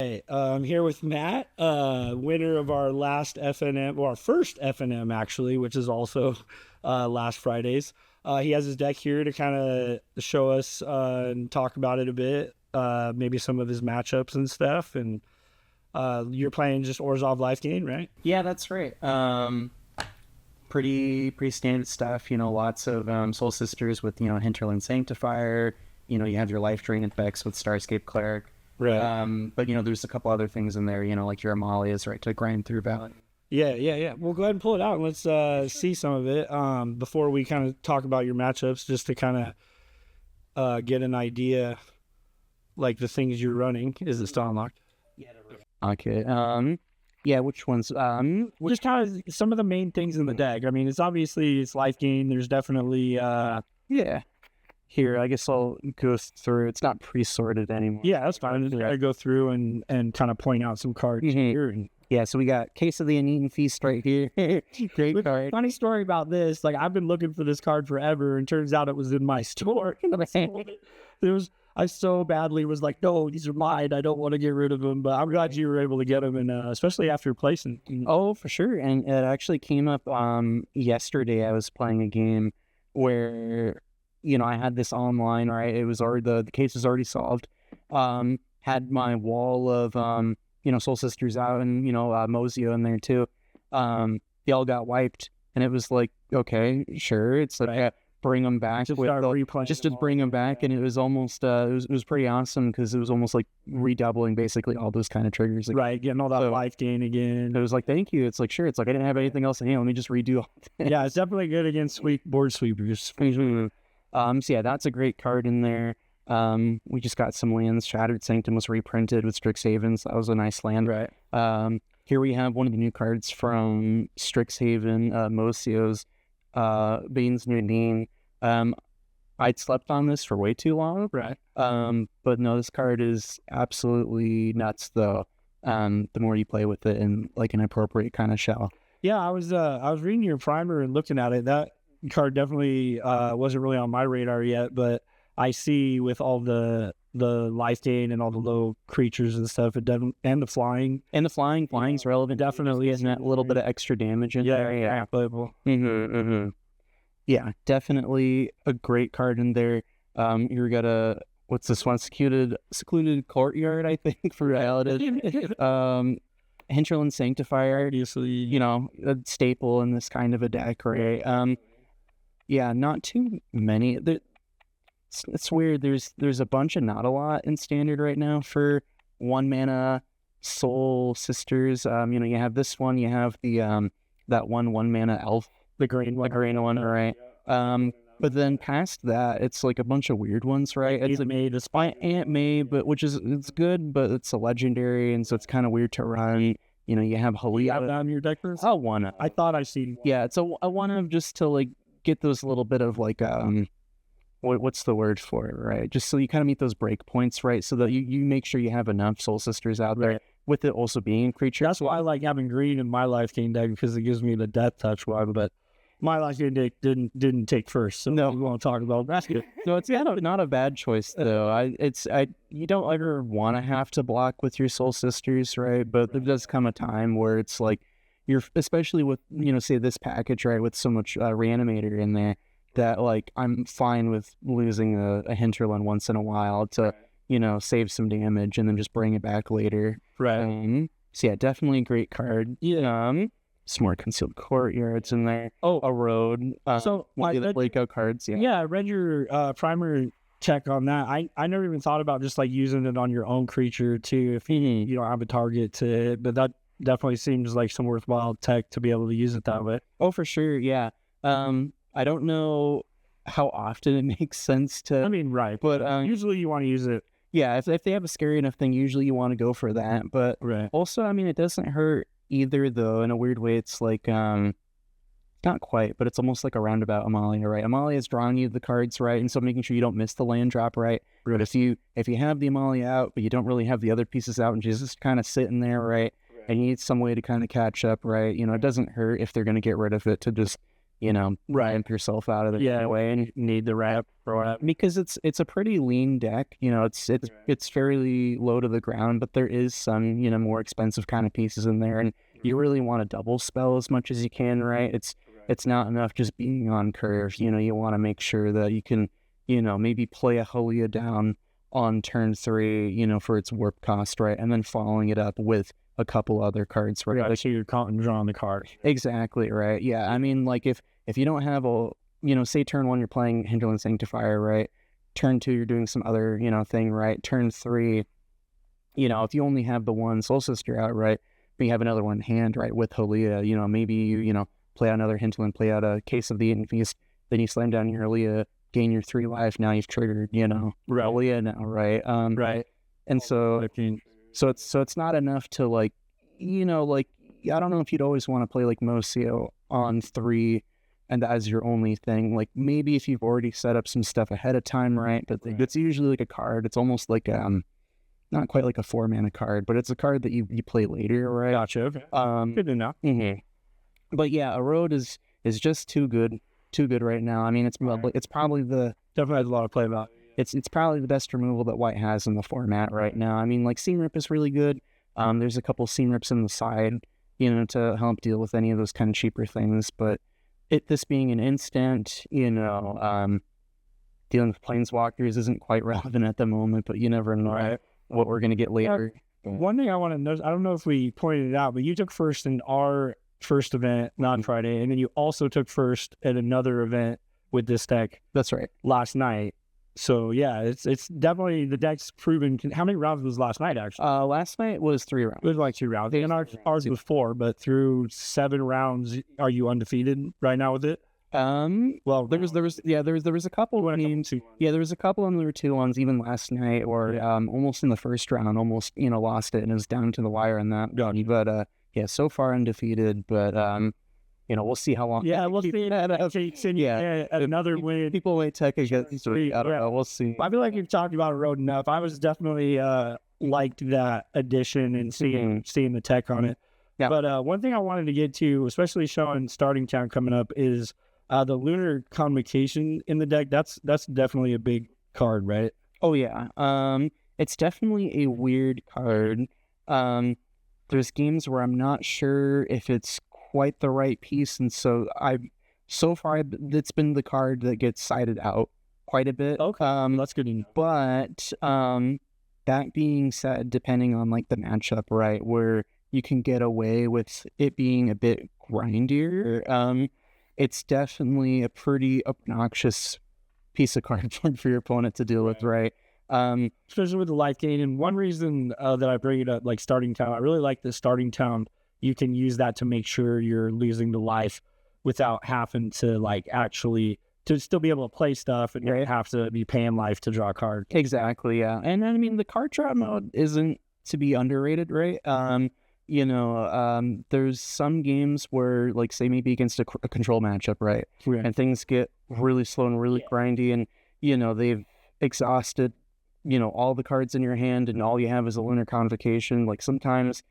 Hey, I'm here with Matt, winner of our last FNM, or our first FNM actually, which is also last Friday's. He has his deck here to kind of show us and talk about it a bit, maybe some of his matchups and stuff. And you're playing just Orzhov Lifegain, right? Yeah, that's right. Pretty standard stuff. Lots of Soul Sisters with Hinterland Sanctifier. You have your life drain effects with Starscape Cleric. Right. But there's a couple other things in there. Like your Amalias, right, to grind through value. Yeah. Well, go ahead and pull it out and let's see some of it before we kind of talk about your matchups, just to kind of get an idea, like the things you're running. Is it still unlocked? Okay. Yeah. Which ones? Just kind of some of the main things in the deck. I mean, it's life gain. There's definitely Yeah. Here, I guess I'll go through. It's not pre-sorted anymore. Yeah, that's fine. I gotta go through and kind of point out some cards here. And yeah, so we got Case of the Uneaten Feast right here. Great card. Funny story about this. Like, I've been looking for this card forever, and turns out it was in my store. I so badly was like, no, these are mine. I don't want to get rid of them. But I'm glad you were able to get them, and especially after placing. Oh, for sure. And it actually came up yesterday. I was playing a game where I had this online, right? It was already the case was already solved. Had my wall of Soul Sisters out, and Mozio in there too. They all got wiped, and it was like, okay, sure. It's like bring them back, just to bring them back, and it was almost it was pretty awesome because it was almost like redoubling basically all those kind of triggers. Like, right, getting all that life gain again. It was like, thank you. It's like, sure. It's like I didn't have anything else in hand. Let me just redo all that. Yeah, it's definitely good against board sweepers. So yeah, that's a great card in there. We just got some lands. Shattered Sanctum was reprinted with Strixhaven, so that was a nice land. Right. Here we have one of the new cards from Strixhaven, Mocio's Bane's Nadine. I'd slept on this for way too long. Right. But no, this card is absolutely nuts though. The more you play with it in like an appropriate kind of shell. Yeah, I was reading your primer and looking at it. That card definitely wasn't really on my radar yet, but I see with all the life gain and all the low creatures and stuff, and the flying's relevant. Definitely, isn't that a little bit of extra damage in there? Yeah, playable. Yeah, definitely a great card in there. You got what's this one? Secluded Courtyard, I think, for reality. Hinterland Sanctifier, obviously, a staple in this kind of a deck, right? Yeah, not too many. It's weird. There's a bunch of not a lot in Standard right now for 1 mana Soul Sisters. You have this one. You have the that 1 mana elf, the green one, right? But then past that, it's like a bunch of weird ones, right? It's Aunt May, but it's good, but it's a legendary, and so it's kind of weird to run. You have Halia. You have that in your deck first? Oh, one. I thought I seen. Yeah, it's a one of just to like get those little bit of like what's the word for it, right? Just so you kind of meet those break points, right? So that you make sure you have enough Soul Sisters out there, with it also being creature. That's why I like having green in my life gain deck, because it gives me the death touch one. But my life gain deck didn't take first, so no, we won't talk about that. No, it's not a bad choice though. You don't ever want to have to block with your Soul Sisters, right? But there does come a time where it's like you're, especially with say this package, right, with so much Reanimator in there, that like I'm fine with losing a Hinterland once in a while to save some damage and then just bring it back later. Right. So yeah, definitely a great card. Yeah. Some more Concealed Courtyards in there. Oh, a road. So one of the breakout cards. Yeah, I read your primer check on that. I never even thought about just like using it on your own creature too, if you don't have a target to it. But that definitely seems like some worthwhile tech to be able to use it that way. Oh, for sure. Yeah. I don't know how often it makes sense to. I mean, right. But usually you want to use it. Yeah, if they have a scary enough thing, usually you want to go for that. But also, I mean, it doesn't hurt either, though. In a weird way, it's like, not quite, but it's almost like a roundabout Amalia, right? Amalia is drawing you the cards, right? And so making sure you don't miss the land drop, right? But if you have the Amalia out, but you don't really have the other pieces out, and she's just kind of sitting there, right? And you need some way to kind of catch up, right? It doesn't hurt if they're going to get rid of it to just ramp yourself out of the way and need the ramp or whatever. Because it's a pretty lean deck. It's fairly low to the ground, but there is some more expensive kind of pieces in there, and you really want to double spell as much as you can, right? It's not enough just being on curve. You want to make sure that you can maybe play a Halia down on turn 3, for its warp cost, right, and then following it up with a couple other cards, right? Like, so you're drawing the card. Exactly, right. Yeah, I mean, like if you don't have say turn 1 you're playing Hinterland Sanctifier, right? Turn 2 you're doing some other thing, right? Turn 3, if you only have the one Soul Sister out, right, but you have another one in hand, right, with Halia, maybe you play out another Hinterland, play out a Case of the Ancient Feast, then you slam down your Halia, gain your 3 life. Now you've triggered, Halia now, right? Right. And so it's not enough to I don't know if you'd always want to play like Mocio on 3 and as your only thing. Like maybe if you've already set up some stuff ahead of time, right? But it's usually like a card. It's almost like not quite like a 4-mana card, but it's a card that you play later, right? Gotcha. Okay. Good to know. Mm-hmm. But yeah, Erode is just too good right now. I mean, it's probably definitely has a lot of play about. It's probably the best removal that White has in the format right now. I mean, like Seam Rip is really good. There's a couple Seam Rips in the side, to help deal with any of those kind of cheaper things. But this being an instant, dealing with Planeswalkers isn't quite relevant at the moment. But you never know what we're gonna get later. One thing I want to notice, I don't know if we pointed it out, but you took first in our first event on Friday, and then you also took first at another event with this deck. That's right. Last night. So yeah, it's definitely, the deck's proven. How many rounds was last night actually? Last night was 3 rounds. It was like 2 rounds. And ours was 4, but through 7 rounds, are you undefeated right now with it? Well, there was a couple. There was a couple, and there were 2 ones even last night, or almost in the first round, almost lost it, and it was down to the wire on that. But yeah, so far undefeated, but we'll see how long. Yeah, we'll see. Another win. People may tech against. I don't know. We'll see. I feel like you've talked about Erode enough. I was definitely liked that addition and seeing the tech on it. Yeah. But one thing I wanted to get to, especially showing Starting Town coming up, is the Lunar Convocation in the deck. That's definitely a big card, right? Oh yeah. It's definitely a weird card. There's games where I'm not sure if it's quite the right piece, and so far it's been the card that gets sided out quite a bit. Okay, that's good. But that being said, depending on like the matchup, right, where you can get away with it being a bit grindier, it's definitely a pretty obnoxious piece of card for your opponent to deal with, right? Especially with the life gain. And one reason that I bring it up, like Starting Town, I really like the Starting Town. You can use that to make sure you're losing the life without having to actually to still be able to play stuff and have to be paying life to draw a card. Exactly, yeah. And I mean, the card trap mode isn't to be underrated, right? There's some games where, like, say maybe against a control matchup, right? And things get really slow and really grindy, and they've exhausted all the cards in your hand, and all you have is a Lunar Convocation. Like sometimes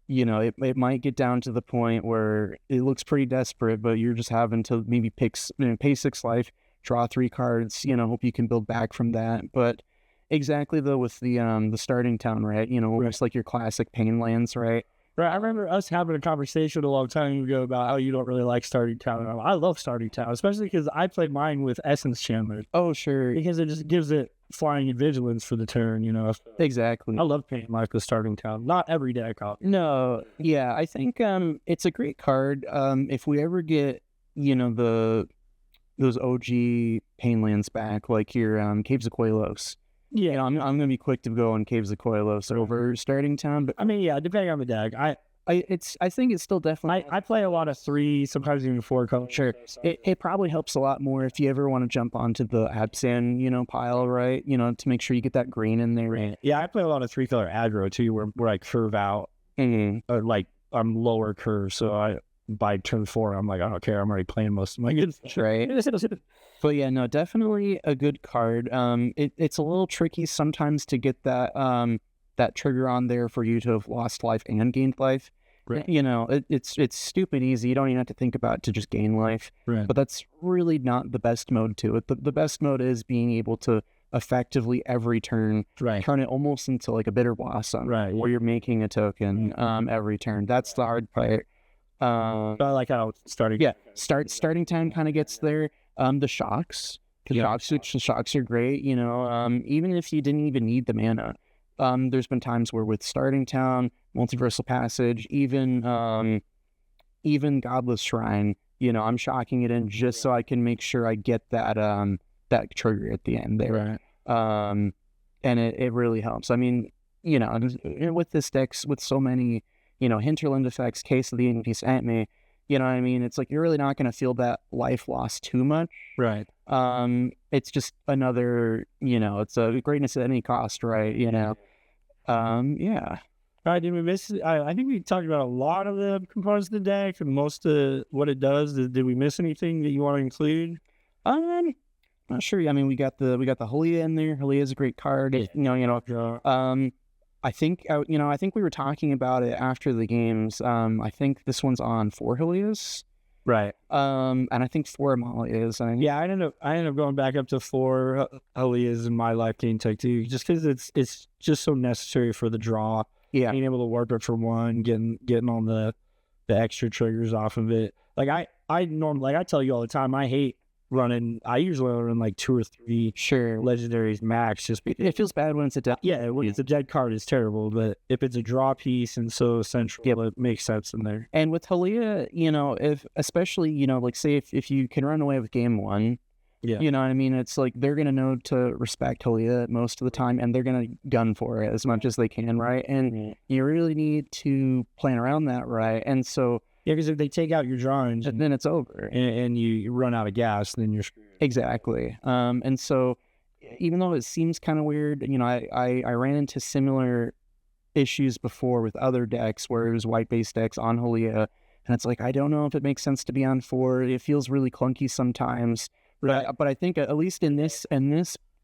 it might get down to the point where it looks pretty desperate, but you're just having to maybe pay 6 life, draw 3 cards, hope you can build back from that. But exactly though, with the Starting Town, right? It's like your classic pain lands, right? Right. I remember us having a conversation a long time ago about how you don't really like Starting Town. I love Starting Town, especially because I played mine with Essence Chandler. Oh, sure. Because it just gives it flying and vigilance for the turn, Exactly. I love paying life with Starting Town. Not every deck, obviously. No. Yeah, I think it's a great card. If we ever get, those OG pain lands back, like your Caves of Koilos. Yeah, I'm gonna be quick to go on Caves of Koilos over Starting Town, but I mean, yeah, depending on the deck, I think it's still definitely. I play a lot of 3, sometimes even 4 colors. Sure, it probably helps a lot more if you ever want to jump onto the Absan, pile, right? To make sure you get that green in there. Right? Yeah, I play a lot of 3-color aggro too, where I curve out, like I'm lower curve, so by turn 4, I'm like, I don't care, I'm already playing most of my good stuff. Right. But yeah, no, definitely a good card. It's a little tricky sometimes to get that trigger on there for you to have lost life and gained life. Right. You know, it's stupid easy. You don't even have to think about it to just gain life. Right. But that's really not the best mode to it. The best mode is being able to effectively every turn Right. turn it almost into like a bitter blossom, Right. where you're making a token every turn. That's the hard part. I like how it's starting. Yeah, starting time kind of gets there. The shocks, the shocks are great. You know, even if you didn't even need the mana, there's been times where with starting town, multiversal passage, even Godless Shrine, you know, I'm shocking it in just so I can make sure I get that that trigger at the end there. Right. And it really helps. I mean, you know, with this deck, with so many, you know, hinterland effects, Case of the Ancient Enemy, you know what I mean? It's like, you're really not going to feel that life loss too much. Right. It's just another, you know, it's a greatness at any cost, right? You know? Yeah. All right, did we miss? I think we talked about a lot of the components of the deck and most of what it does. Did we miss anything that you want to include? Not sure. I mean, we got the Halia in there. Halia is a great card. Yeah. I think I think we were talking about it after the games. I think this one's on 4 Halias. Right. And I think 4 Amalias. Yeah, I ended up going back up to 4 Halias in my Lifegain tech too, just because it's just so necessary for the draw. Yeah. Being able to work it for one, getting on the extra triggers off of it. Like I normally, like I tell you all the time, I usually run like 2 or 3 legendaries max, just because it feels bad when it's a dead. Yeah, when it's a dead card, it's terrible. But if it's a draw piece and so central, it makes sense in there. And with Halia, you know, especially, you know, like say if you can run away with game 1, you know what I mean? It's like they're going to know to respect Halia most of the time, and they're going to gun for it as much as they can, right? And you really need to plan around that, right? And so... Yeah, because if they take out your drawings, then it's over. And you run out of gas, then you're screwed. Exactly. And so even though it seems kind of weird, you know, I ran into similar issues before with other decks where it was white-based decks on Halia, and it's like, I don't know if it makes sense to be on 4. It feels really clunky sometimes. Right. But I think at least in this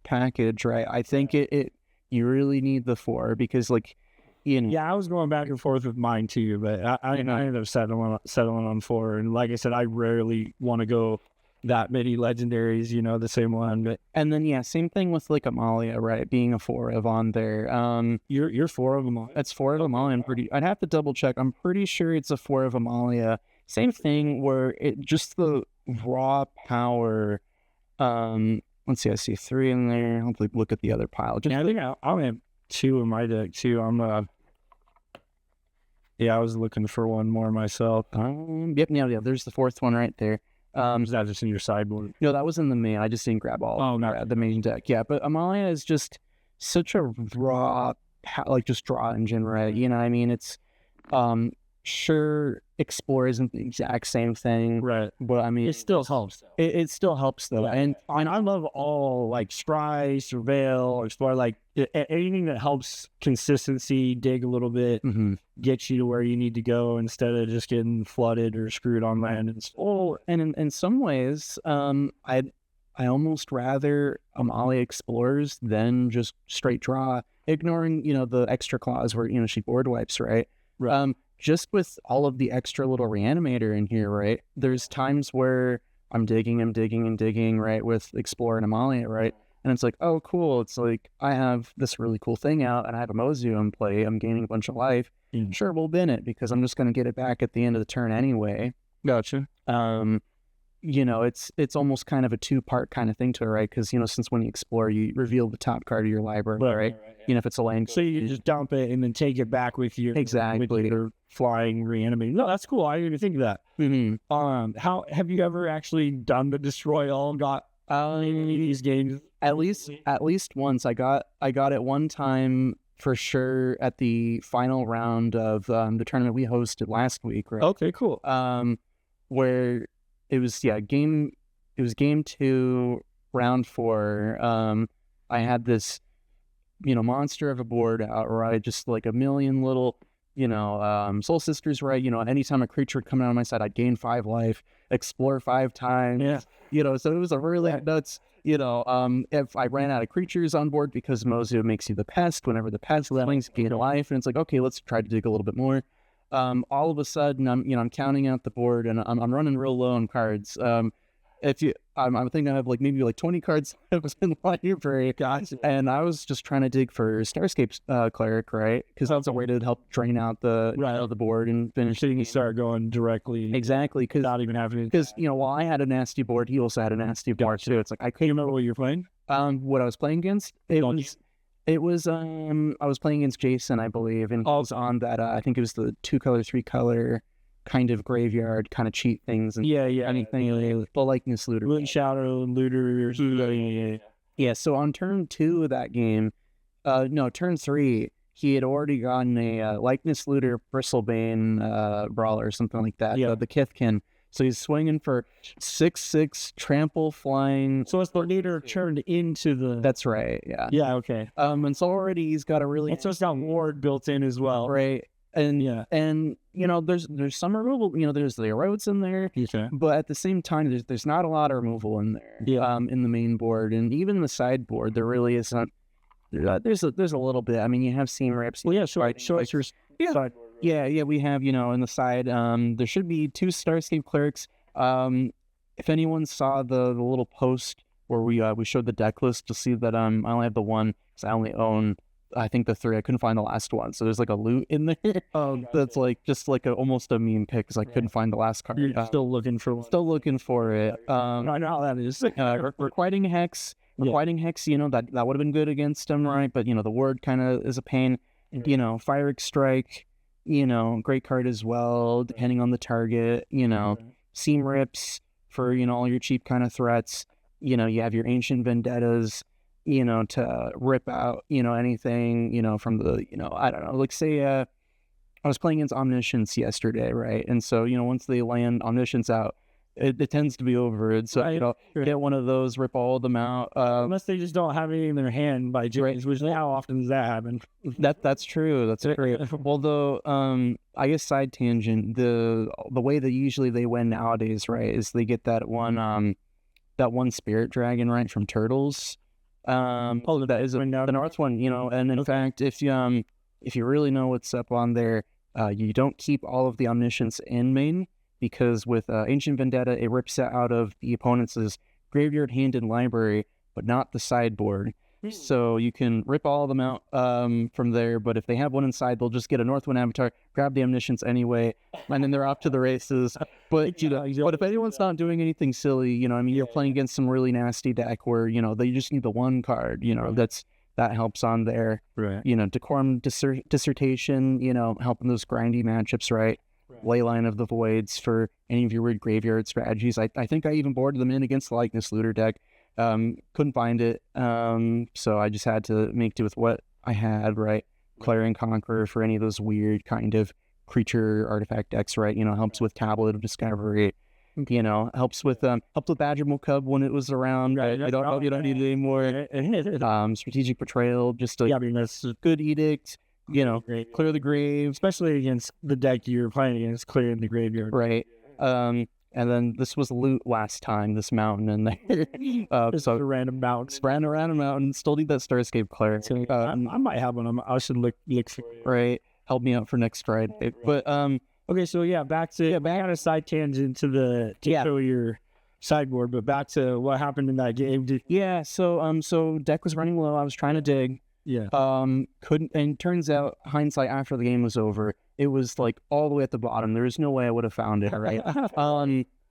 package, right, I think you really need the 4 because, like, you know. Yeah, I was going back and forth with mine too, but I ended up settling on 4. And like I said, I rarely want to go that many legendaries, you know, the same one. But and then same thing with like Amalia, right? Being a 4 of on there. You're 4 of them. That's 4 of Amalia. I'd have to double check. I'm pretty sure it's a 4 of Amalia. Same thing where it just the raw power. Let's see, I see 3 in there. I'll look at the other pile. I think I'll have 2 in my deck too. I was looking for one more myself. Yep, there's the 4th one right there. Is that just in your sideboard? No, that was in the main. I just didn't grab all. The main deck. Yeah, but Amalia is just such a raw, like just draw engine, right? You know what I mean? It's sure, Explore isn't the exact same thing, right? But I mean, it still helps. It still helps though, and I love all like Scry, Surveil, Explore, like anything that helps consistency, dig a little bit, get you to where you need to go instead of just getting flooded or screwed on land and stuff. Oh, and in some ways, I almost rather Amalia Explores than just straight draw, ignoring the extra clause where she board wipes, right? Just with all of the extra little reanimator in here, right? There's times where I'm digging, right, with Explore and Amalia, right? And it's like, oh, cool. It's like, I have this really cool thing out, and I have a Mozu in play. I'm gaining a bunch of life. Sure, we'll bin it, because I'm just going to get it back at the end of the turn anyway. Gotcha. It's almost kind of a 2-part kind of thing to it, right? Because, since when you Explore, you reveal the top card of your library, right? If it's a land. So you just dump it and then take it back with you. Exactly. With your flying reanimating. No, that's cool. I didn't even think of that. Mm-hmm. How have you ever actually done the destroy all? Got any of these games? At least once. I got it one time for sure at the final round of the tournament we hosted last week, right? Okay, cool. Where it was game 2, round 4. I had this monster of a board out, right? Just like a million little Soul Sisters, right? Anytime a creature would come out on my side, I'd gain 5 life, Explore 5 times. Yeah. So it was a really nuts. If I ran out of creatures on board, because Mozu makes you the pest, whenever the pest lings gain a life, and it's like, okay, let's try to dig a little bit more. all of a sudden I'm counting out the board and I'm running real low on cards. I'm thinking I have like maybe like 20 cards in my library, and I was just trying to dig for Starscape Cleric, right? Because that's a way to help drain out the the board and finish. So you can start going directly. Exactly, because without even having. Because while I had a nasty board, he also had a nasty board too. It's like I couldn't remember what you're playing. What I was playing against. I was playing against Jason, I believe, and he was on that. I think it was the 2-color, 3-color kind of graveyard kind of cheat things and anything the likeness looter, Moon Shadow looter. Yeah. So on turn 2 of that game, turn 3, he had already gotten a likeness looter Bristlebane brawler or something like that. The Kithkin. So he's swinging for 6/6 trample flying. So it's the leader turned into the. That's right. Yeah. Yeah. Okay. And so already he's got a really. So it's got ward built in as well. Right. And there's some removal. There's the erodes in there. Okay. But at the same time, there's not a lot of removal in there. Yeah. In the main board and even the sideboard, there really isn't. There's a little bit. I mean, you have seam rips. Well, yeah. Show us your sideboard. Yeah, we have, in the side, there should be 2 Starscape Clerics. If anyone saw the little post where we showed the deck list, you'll see that I only have the one, because I only own, I think, the 3. I couldn't find the last one, so there's like a loot in there. That's like just like almost a meme pick, because I couldn't find the last card. You're still looking for it. I know how that is. Requiting Hex. Requiting Hex, that would have been good against him, right? But, the word kind of is a pain. Fire Strike. Great card as well, depending on the target, seam rips for, all your cheap kind of threats. You have your ancient vendettas, to rip out, anything, from the, I don't know, like say, I was playing against Omniscience yesterday, right? And so, once they land Omniscience out, it tends to be over. And so, get one of those, rip all of them out. Unless they just don't have any in their hand by James, which how often does that happen? That's true. That's great. Although, I guess side tangent, the way that usually they win nowadays, right, is they get that one spirit dragon, right, from Turtles. That is the North one, and in fact, if you really know what's up on there, you don't keep all of the Omniscience in main. Because with Ancient Vendetta, it rips it out of the opponent's graveyard, hand, and library, but not the sideboard. So you can rip all of them out from there, but if they have one inside, they'll just get a Northwind Avatar, grab the Omniscience anyway, and then they're off to the races. But but if anyone's not doing anything silly, you're playing against some really nasty deck where, they just need the one card, that helps on there. Right. Decorum Dissertation, helping those grindy matchups, right? Leyline of the Voids for any of your weird graveyard strategies. I think I even boarded them in against the likeness looter deck. Couldn't find it. So I just had to make do with what I had, right? Clarion Conqueror for any of those weird kind of creature artifact decks, right? Helps with Tablet of Discovery. Helps with Badger Cub when it was around. Right? You don't need it anymore. Strategic Betrayal, just that's a good edict. Clear the grave, especially against the deck you're playing against, clearing the graveyard. Right. And then this was loot last time, this mountain in there. So a random mountain. Ran around a mountain, still need that Starscape Cleric. So, I might have one. I should look for it. Right. Help me out for next Friday. But, okay, so back on a side tangent to your sideboard, but back to what happened in that game. So deck was running low. I was trying to dig. Yeah. Couldn't, and turns out, hindsight after the game was over, it was like all the way at the bottom. There was no way I would have found it, right?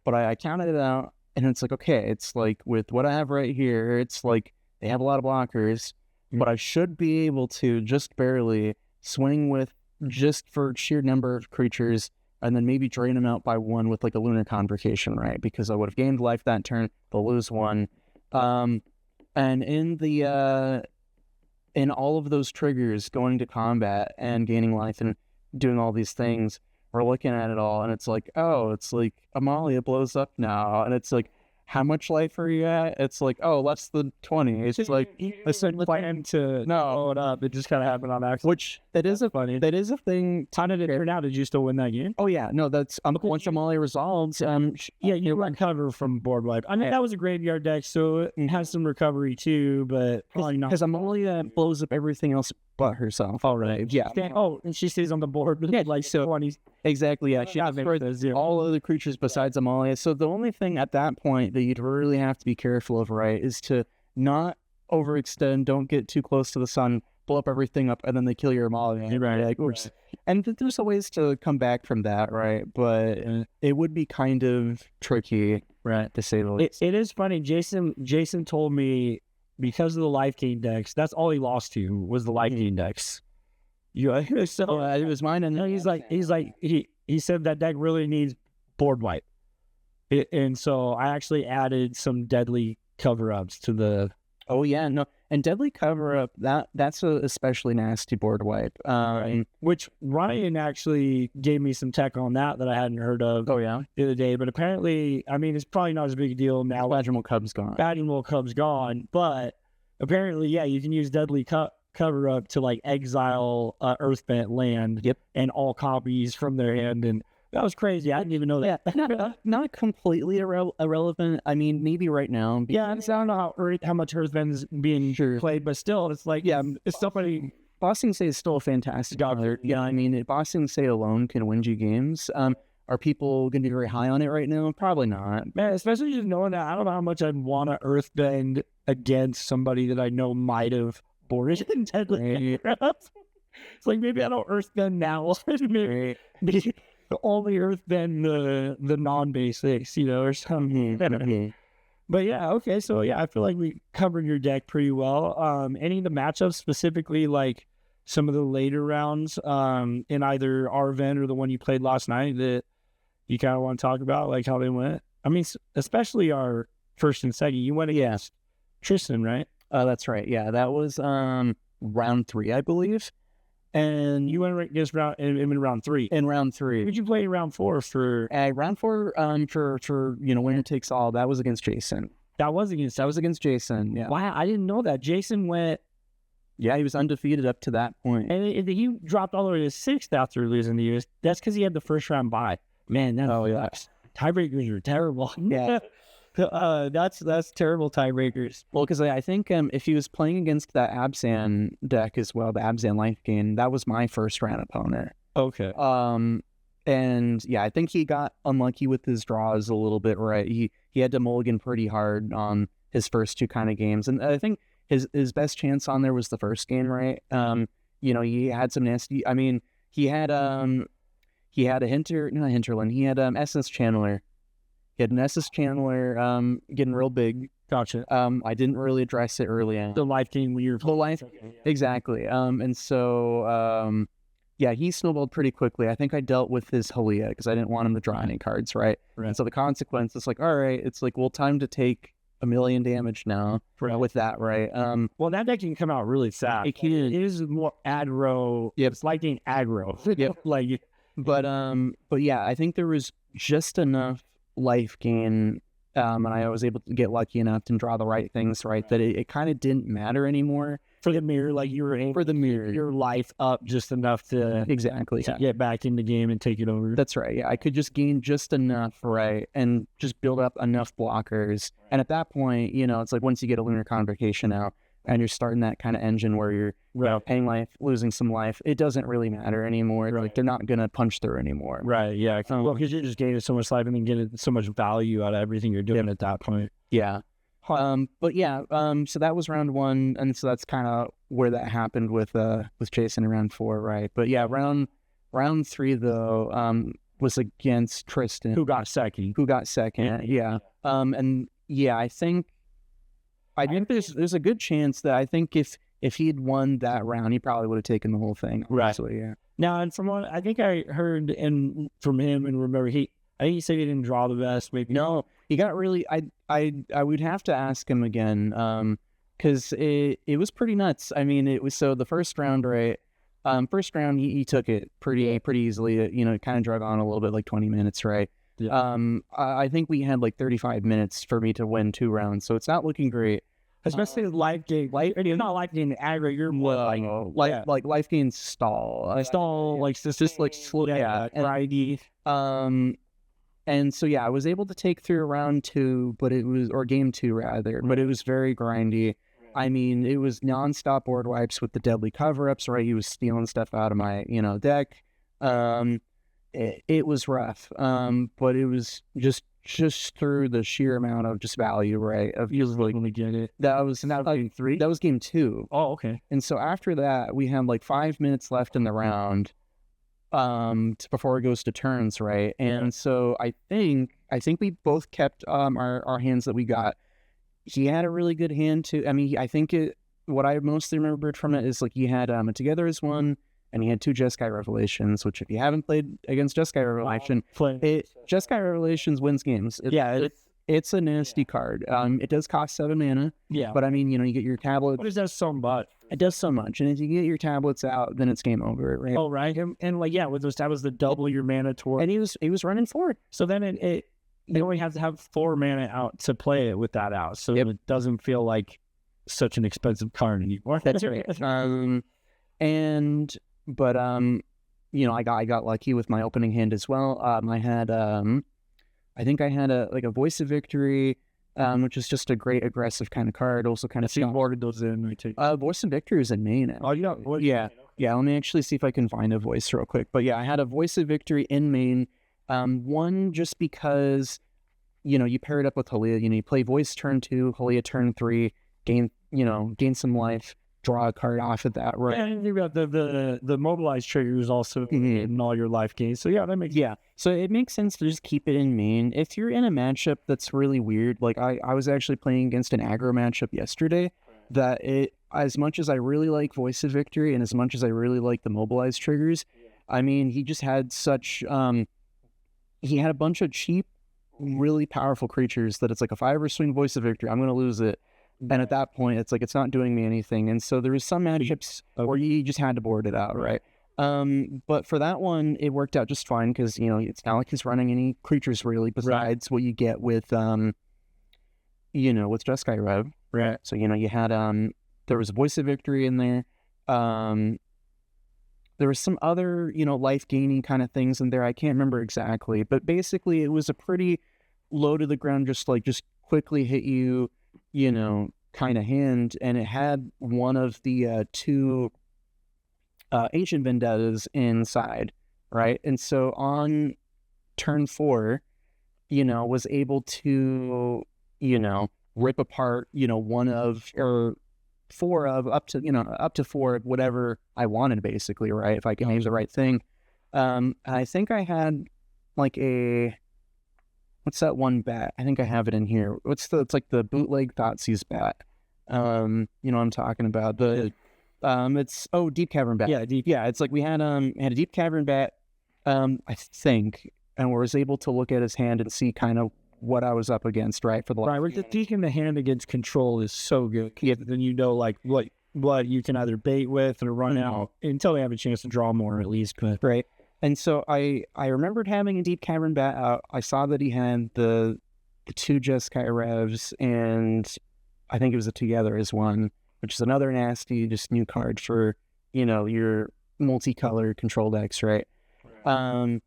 But I counted it out, and it's like, okay, it's like with what I have right here, it's like they have a lot of blockers, but I should be able to just barely swing with just for sheer number of creatures, and then maybe drain them out by one with like a Lunar Convocation, right? Because I would have gained life that turn, they'll lose one. And in all of those triggers, going to combat and gaining life and doing all these things, we're looking at it all, and it's like, oh, it's like Amalia blows up now, and it's like, how much life are you at? It's like, oh, less than 20. It's just like, I said plan to blow it up. It just kind of happened on accident. Which, that is a thing. How did it turn out? Did you still win that game? Oh, yeah. No, that's, once Amalia resolves, you recover from board wipe. I mean, that was a graveyard deck, so it has some recovery too, but probably not. Because Amalia blows up everything else butt herself. All right. Yeah. And she stays on the board with like so 20. Exactly. Yeah. She destroyed all other creatures besides Amalia. So the only thing at that point that you'd really have to be careful of, right, is to not overextend. Don't get too close to the sun. Blow up everything up, and then they kill your Amalia. Right. Like, oops. And there's ways to come back from that, right? But it would be kind of tricky, right, to say the least. It is funny. Jason told me because of the Lifegain decks, that's all he lost to was the Lifegain decks. So it was mine, and he said that deck really needs board wipe, and so I actually added some deadly cover-ups to the. Oh yeah, no, and deadly cover-up that's a especially nasty board wipe. Which Ryan actually gave me some tech on that I hadn't heard of. Oh yeah, the other day, but apparently, I mean, it's probably not as big a deal now. Vaginal Cub's gone. Vaginal Cub's gone, but apparently, yeah, you can use deadly cover-up to like exile Earthbent land. Yep, and all copies from their hand, and that was crazy. I didn't even know that. Yeah, not completely irrelevant. I mean, maybe right now. Yeah, I don't know how much Earthbent is being played, but still, it's like, yeah, it's somebody. Bossing Say is still a fantastic card. Yeah, I mean, Bossing Say alone can win you games. Are people going to be very high on it right now? Probably not. Man, especially just knowing that I don't know how much I'd want to Earthbend against somebody that I know might have boarded in deadly. It's like maybe I don't Earthbend now. maybe only Earthbend the non-basics, or something. But yeah, okay. So yeah, I feel like we covered your deck pretty well. Any of the matchups specifically, like some of the later rounds in either our event or the one you played last night that you kind of want to talk about, like how they went? I mean, especially our first and second. You went against Tristan, right? That's right. Yeah, that was round 3, I believe. And you went against round 3. In round 3. Who'd you play in round 4 for? Round 4 for winner takes all. That was against Jason. That was against Jason. Yeah. Wow, I didn't know that. Jason went. Yeah, he was undefeated up to that point. And he dropped all the way to 6th after losing to you. That's because he had the first round bye. Man, tiebreakers are terrible. Yeah. That's terrible tiebreakers. Well, because I think if he was playing against that Abzan deck as well, the Abzan Lifegain, that was my first round opponent. Okay. And yeah, I think he got unlucky with his draws a little bit, right? He had to mulligan pretty hard on his first 2 kind of games, and I think his best chance on there was the first game, right? He had some nasty. I mean, he had a Hinterland. He had SS Channeler. He had an SS Channeler getting real big. Gotcha. I didn't really address it early on. The Lifegain when you're exactly. And so yeah, he snowballed pretty quickly. I think I dealt with his Halia because I didn't want him to draw any cards, right? And so the consequence is like, all right, it's like, well, time to take 1 million damage now with that, right? Well, that deck can come out really fast. It is more aggro. Yep. It's Lifegain aggro. Yep. But yeah, I think there was just enough Lifegain, and I was able to get lucky enough to draw the right things, right? That it kind of didn't matter anymore. For the mirror, like you were aiming for the mirror, your life up just enough to get back in the game and take it over. That's right. Yeah, I could just gain just enough, right, and just build up enough blockers. And at that point, it's like once you get a Lunar Convocation out and you're starting that kind of engine where you're paying life, losing some life, it doesn't really matter anymore. Like they're not gonna punch through anymore. Right. Yeah. Well, because you're just gaining so much life and then getting so much value out of everything you're doing at that point. Yeah. But yeah, so that was round 1, and so that's kind of where that happened with Jason in round 4, right? But yeah, round 3 though, was against Tristan, who got second. Yeah. And yeah, I think there's a good chance that I think if he'd won that round, he probably would have taken the whole thing. Right. So, yeah. Now, and from what I think I heard from him, and remember I think he said he didn't draw the best. Maybe no, he got really. I would have to ask him again, because it was pretty nuts. I mean, it was so the first round, right? First round he took it pretty easily. Kind of drug on a little bit, like 20 minutes, right? Yeah. I think we had like 35 minutes for me to win 2 rounds, so it's not looking great. Especially Lifegain. It's not Lifegain aggro. You're more like Lifegain stall. Stall, like it's just like slow down. Yeah, grindy. And so yeah, I was able to take through round 2, but it was game 2 rather, but it was very grindy. I mean, it was nonstop board wipes with the deadly cover-ups, right? He was stealing stuff out of my, deck. It was rough. But it was just through the sheer amount of just value, right? Of Usually when we get it. that was Game 3? that was game 2. Oh, okay. And so after that, we had like 5 minutes left in the round, before it goes to turns, right? And so I think we both kept our hands that we got. He had a really good hand too. I mean, I think what I mostly remembered from it is like he had a Together as one, and he had 2 Jeskai Revelations, which if you haven't played against Jeskai Revelation, Jeskai Revelations wins games. It's a nasty card. It does cost 7 mana. Yeah. But I mean, you get your tablet. What is that so much? It does so much. And if you get your tablets out, then it's game over, right? Oh, right. And like, yeah, with those tablets, the double your mana toward. And he was running 4. So then you only have to have 4 mana out to play it with that out. So it doesn't feel like such an expensive card anymore. That's right. But I got lucky with my opening hand as well. I think I had a Voice of Victory, which is just a great aggressive kind of card. Also kind of boarded those in, I take. Voice of Victory is in main. Oh, yeah. Yeah. Let me actually see if I can find a voice real quick. But yeah, I had a Voice of Victory in main. One just because you pair it up with Halia. You play Voice turn 2, Halia turn 3, gain some life, draw a card off of that, right? And you got the mobilize triggers also in all your life gains. So yeah, that makes So it makes sense to just keep it in main. If you're in a matchup that's really weird, like I was actually playing against an aggro matchup yesterday, that as much as I really like Voice of Victory and as much as I really like the mobilize triggers, I mean, he just had such he had a bunch of cheap, really powerful creatures that it's like if I ever swing Voice of Victory, I'm going to lose it. And at that point, it's like it's not doing me anything. And so there was some matchups where you just had to board it out, right? But for that one, it worked out just fine because, it's not like he's running any creatures really besides what you get with, with Jeskai Rev. Right. So, you had, there was a Voice of Victory in there. There was some other, life gaining kind of things in there. I can't remember exactly, but basically it was a pretty low to the ground, just quickly hit you, kind of hand. And it had one of the 2 Ancient Vendettas inside, right? And so on turn 4, was able to, rip apart, one of, or 4 of, up to 4 of whatever I wanted, basically, right? If I can name the right thing. I think I had what's that one bat? I think I have it in here. It's like the bootleg Thoughtseize bat. What I'm talking about. It's Deep Cavern Bat. Yeah, it's like we had a Deep Cavern Bat, I think, and was able to look at his hand and see kind of what I was up against, right? For the with the Deek in the hand against control is so good. Yeah, then what you can either bait with or run out until they have a chance to draw more, at least. But right. And so I remembered having a Deep Cavern Bat out. I saw that he had the 2 Jeskai Revs, and I think it was a Together as one, which is another nasty, just new card for, your multicolored control decks, right? And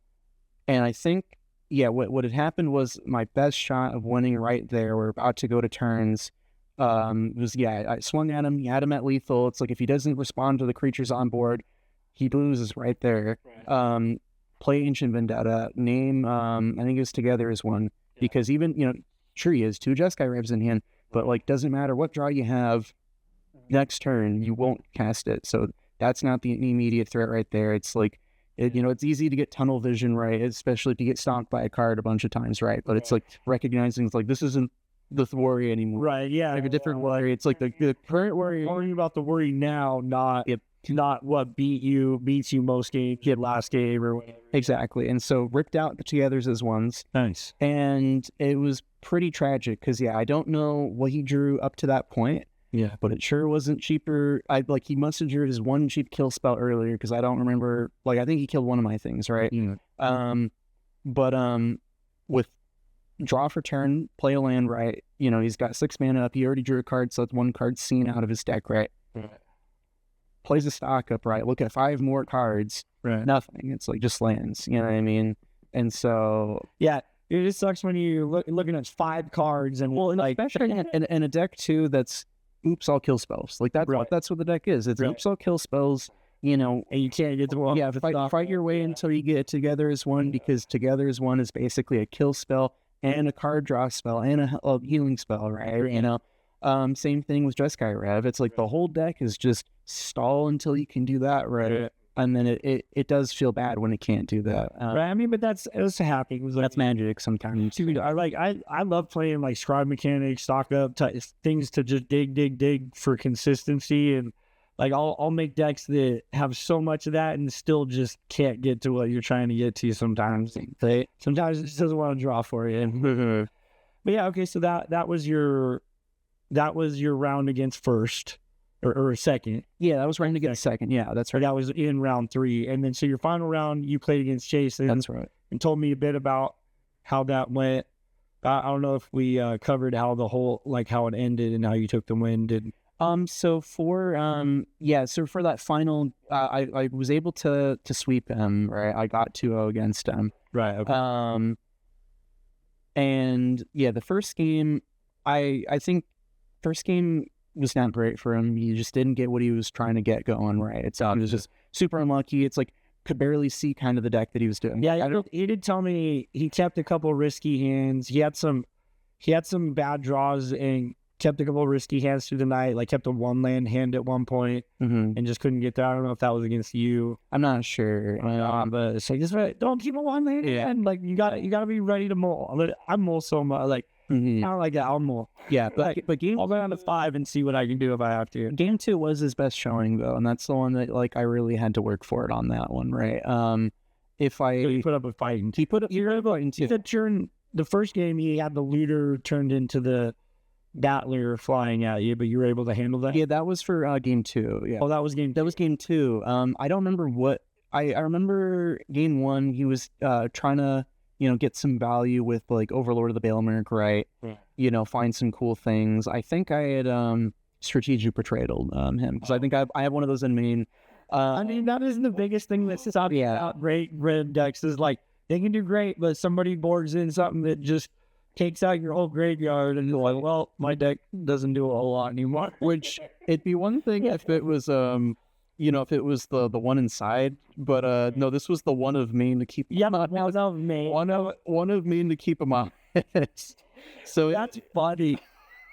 I think, what had happened was my best shot of winning right there, we're about to go to turns, I swung at him, he had him at lethal. It's like if he doesn't respond to the creatures on board, he loses right there. Play Ancient Vendetta, name, I think it was Together as one, because even, sure he has 2 Jeskai Revs in hand, but doesn't matter what draw you have, next turn, you won't cast it. So that's not the immediate threat right there. It's like, it's easy to get tunnel vision, right? Especially if you get stomped by a card a bunch of times, right? But it's like recognizing it's like, this isn't the worry anymore. Right, yeah. Like a different worry. It's like the current worry. Worrying about the worry now, not what beats you most game, last game or whatever. Exactly. And so ripped out the Togethers as ones. Nice. And it was pretty tragic because, I don't know what he drew up to that point. Yeah. But it sure wasn't cheaper. He must have drew his one cheap kill spell earlier because I don't remember. I think he killed one of my things, right? Yeah. With draw for turn, play a land, right? He's got 6 mana up. He already drew a card, so that's 1 card seen out of his deck, right? Plays a stock up, right? Look at 5 more cards. Right. Nothing. It's like just lands. You know what I mean? And so it just sucks when you're looking at 5 cards and especially in a deck too that's oops, all kill spells. Like that's what the deck is. It's oops, all kill spells. You know, And you can't get to one. yeah, fight your way until you get Together as One, because Together as One is basically a kill spell and a card draw spell and a healing spell, right? You know, same thing with Jeskai Rev. It's like the whole deck is just stall until you can do that, right? And then it does feel bad when it can't do that. Right. I mean, but it's happy. It was like, That's magic sometimes. dude, I love playing like scribe mechanics, stock up things to just dig for consistency, and like I'll make decks that have so much of that and still just can't get to what you're trying to get to sometimes. Sometimes it just doesn't want to draw for you. But yeah, okay, so that was your round against first or second. Yeah, that was round against second. Yeah, that's right. That was in round 3. And then so your final round you played against Jason. That's right. And told me a bit about how that went. I don't know if we covered how the whole, like how it ended and how you took the win. So for that final, I was able to sweep him, right? I got 2-0 against him. Right. Okay. And yeah, the first game, I think first game was not great for him. He just didn't get what he was trying to get going, right? He was just super unlucky. It's like could barely see kind of the deck that he was doing. Yeah, he did tell me he kept a couple risky hands. He had some bad draws and kept a couple risky hands through the night. Like kept a 1 land hand at one point and just couldn't get that. I don't know if that was against you. I'm not sure. But it's like just don't keep a 1 land hand. Like you gotta be ready to mull. I mull so much. Like I don't like that. I'll mull. Yeah, but game, I'll go down to 5 and see what I can do if I have to. Game 2 was his best showing though, and that's the one that like I really had to work for it on that one, right? So he put up a fight. He put up a fight too. The first game he had the looter turned into the battler flying at you, but you were able to handle that. Yeah, that was for game 2. Yeah. Oh, that was game 2. I don't remember what I remember. Game 1, he was trying to get some value with like Overlord of the Bailmerk, right? Yeah. Find some cool things. I think I had strategic portrayed him because I think I have one of those in main. I mean, that is the biggest thing that's about great red decks is like they can do great, but somebody boards in something that just takes out your whole graveyard and you're like, well, my deck doesn't do a whole lot anymore. Which it'd be one thing if it was if it was the one inside, but no, this was the one of main to keep. Yeah, that was of main. One of main to keep him on. So that's funny.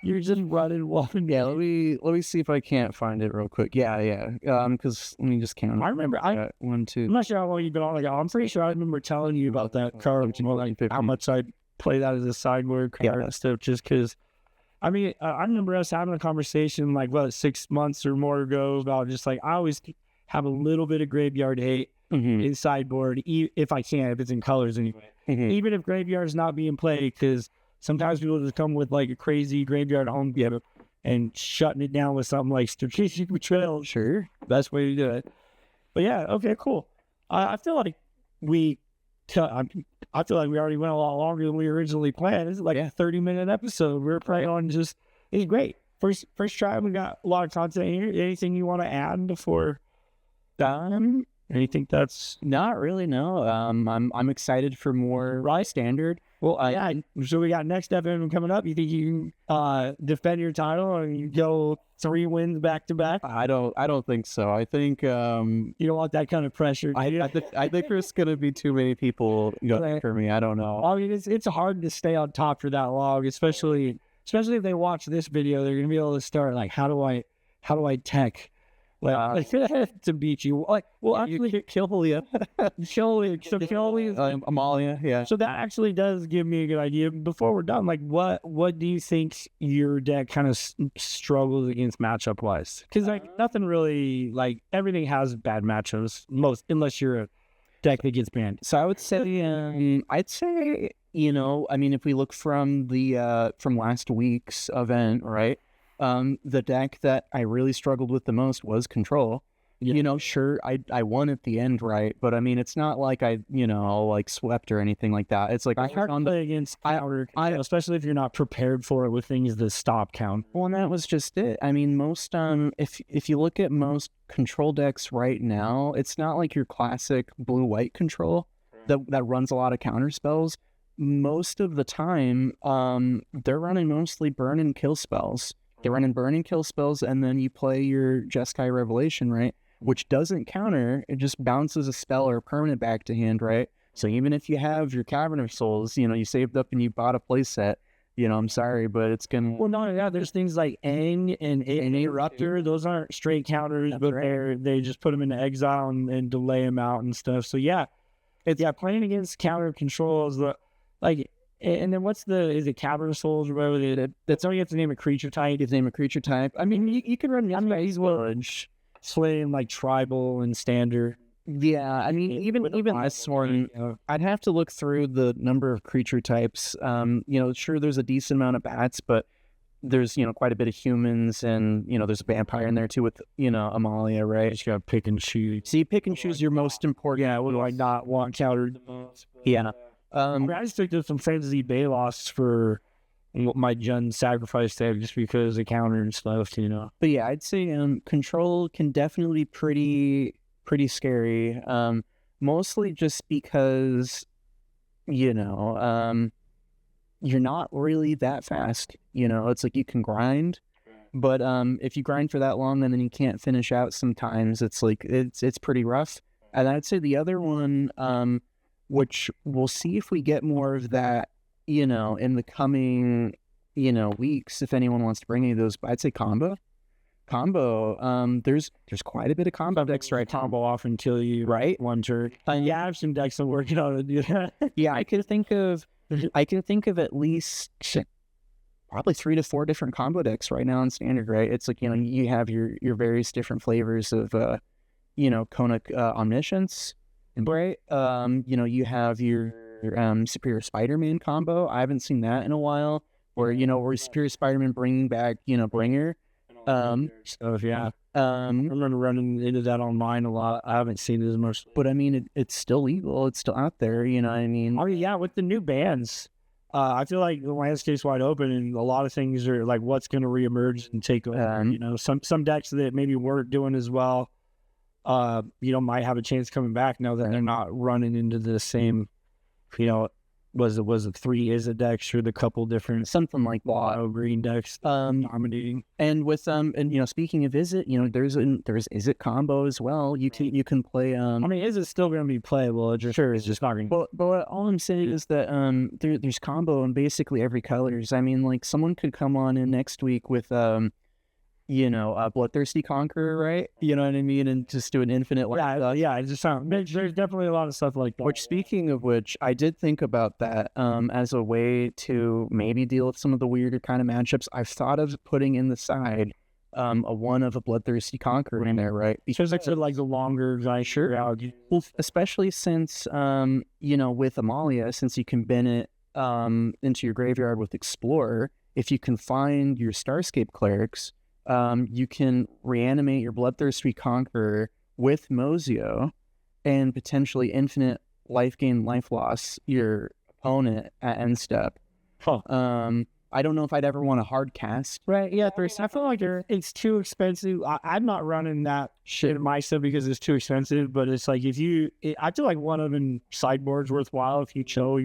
You're just running one. Yeah, let me see if I can't find it real quick. Yeah. Because let me just count. I remember 1, 2. I'm not sure how long you've been on. Like, I'm pretty sure I remember telling you about that card. How much I'd play that as a sideboard card and stuff. Just because, I mean, I remember us having a conversation like 6 months or more ago about just like I always have a little bit of graveyard hate in sideboard if I can, if it's in colors anyway. Even if graveyard is not being played, because sometimes people just come with like a crazy graveyard home game and shutting it down with something like strategic betrayal. Sure. Best way to do it. But yeah, okay, cool. I feel like we already went a lot longer than we originally planned. This is like a 30-minute episode. We're probably on just, it's great. First try, we got a lot of content here. Anything you want to add before done? Anything that's not really, no. I'm excited for more Standard. Well, so we got next FNM coming up. You think you can defend your title and you go 3 wins back to back? I don't think so. I think you don't want that kind of pressure. I think there's gonna be too many people for me. I don't know. I mean, it's hard to stay on top for that long, especially if they watch this video. They're gonna be able to start like, how do I tech? Like to beat you, like actually kill Leah, Amalia, yeah. So that actually does give me a good idea. Before we're done, like what do you think your deck kind of struggles against matchup wise? Because like nothing really, like everything has bad matchups unless you're a deck that gets banned. So I would say, I mean, if we look from the from last week's event, right? The deck that I really struggled with the most was Control. Yeah. Sure, I won at the end, right? But I mean, it's not like I, like swept or anything like that. It's like I hard to play against counter, especially if you're not prepared for it with things that stop count. Well, and that was just it. I mean, most if you look at most Control decks right now, it's not like your classic blue-white Control that runs a lot of counter spells. Most of the time, they're running mostly burn and kill spells. Get running burning kill spells, and then you play your Jeskai Revelation, right? Which doesn't counter, it just bounces a spell or a permanent back to hand, right? So even if you have your Cavern of Souls, you saved up and you bought a playset, I'm sorry, but it's gonna. Well, not only that, there's things like Aang and Interrupter. Those aren't straight counters, but they just put them into exile and delay them out and stuff. So yeah, playing against counter controls, and then is it Cavern of Souls or whatever? That's only you have to name a creature type. I mean, you can run Village, playing like tribal and standard. Yeah, I mean, even this one, I'd have to look through the number of creature types. Sure, there's a decent amount of bats, but there's quite a bit of humans, and there's a vampire in there too with Amalia, right? You gotta pick and choose. So you pick and choose your most important. Yeah, what do I not want countered the most? Yeah. I just took some fantasy Balos for my Jund sacrifice tag just because of counter and stuff, But yeah, I'd say control can definitely be pretty scary. Mostly just because you're not really that fast. It's like you can grind, but if you grind for that long and then you can't finish out, sometimes it's like it's pretty rough. And I'd say the other one, which we'll see if we get more of that, in the coming weeks, if anyone wants to bring any of those. But I'd say combo. There's quite a bit of combo decks, right? Combo off until you one turn. I have some decks I'm working on to do that. Yeah, I can think of at least probably 3 to 4 different combo decks right now in Standard, right? It's like you have your various different flavors of Conic Omniscience, right? You have your Superior Spider-Man combo. I haven't seen that in a while. Where Superior Spider-Man bringing back Bringer. So yeah, I remember running into that online a lot. I haven't seen it as much, but I mean, it's still legal. It's still out there. What I mean? Oh yeah, with the new bans, I feel like the landscape's wide open, and a lot of things are like what's going to reemerge and take over. Some decks that maybe weren't doing as well, might have a chance coming back now that they're not running into the same, was it 3 Izzet decks or the couple different something like that, green decks dominating. And with speaking of Izzet, there's Izzet combo as well. You can play Izzet's still going to be playable. It's just not going to. But all I'm saying is that there's combo in basically every colors. I mean, like someone could come on in next week with Bloodthirsty Conqueror, right? You know what I mean? And just do an infinite. It just sounds. There's definitely a lot of stuff like that. Which, speaking of which, I did think about that as a way to maybe deal with some of the weirder kind of matchups. I've thought of putting in the side a Bloodthirsty Conqueror in there, right? Because it's like the longer guy. Sure. Well, especially since with Amalia, since you can bin it into your graveyard with Explorer, if you can find your Starscape Clerics. You can reanimate your Bloodthirsty Conqueror with Mozio and potentially infinite life gain, life loss your opponent at end step. I don't know if I'd ever want to hard cast. Right, yeah, I feel like it's too expensive. I'm not running that shit in my stuff because it's too expensive, but it's like I feel like one of them sideboard's worthwhile if you show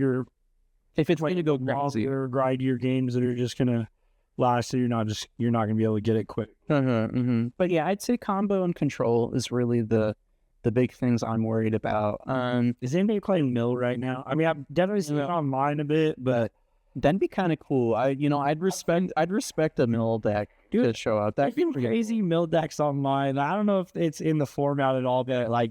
if it's going to go or grind your games that are just going to last, so you're not going to be able to get it quick. But yeah, I'd say combo and control is really the big things I'm worried about. Is anybody playing Mill right now? I mean, I've definitely seen it online a bit, but that'd be kind of cool. I'd respect a Mill deck to show out. There's been crazy Mill decks online. I don't know if it's in the format at all, but like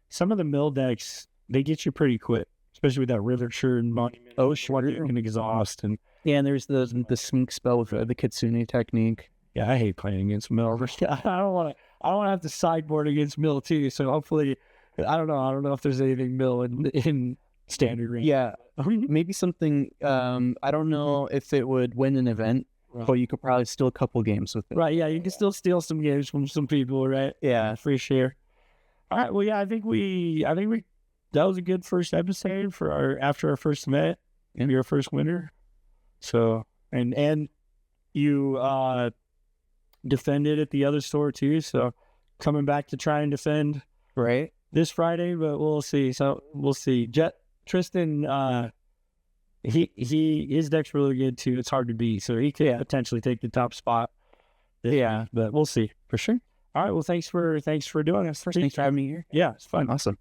some of the Mill decks, they get you pretty quick, especially with that Riverture and Monument. And Exhaust and. Yeah, and there's the sneak spell with the Kitsune technique. Yeah, I hate playing against Mill. I don't want to have to sideboard against Mill too. So hopefully, I don't know if there's anything Mill in Standard range. Yeah, maybe something. I don't know if it would win an event, but you could probably steal a couple games with it. Right? Yeah, you can still steal some games from some people, right? Yeah, for sure. All right. Well, yeah, I think that was a good first episode for after our first met and your first winner. So, and you defended at the other store too. So coming back to try and defend this Friday, but we'll see. So we'll see. Tristan, his deck's really good too. It's hard to beat. So he could potentially take the top spot. Yeah, but we'll see. for sure. All right. Well, thanks for doing this. Thanks for having me here. Yeah, it's fun. Awesome.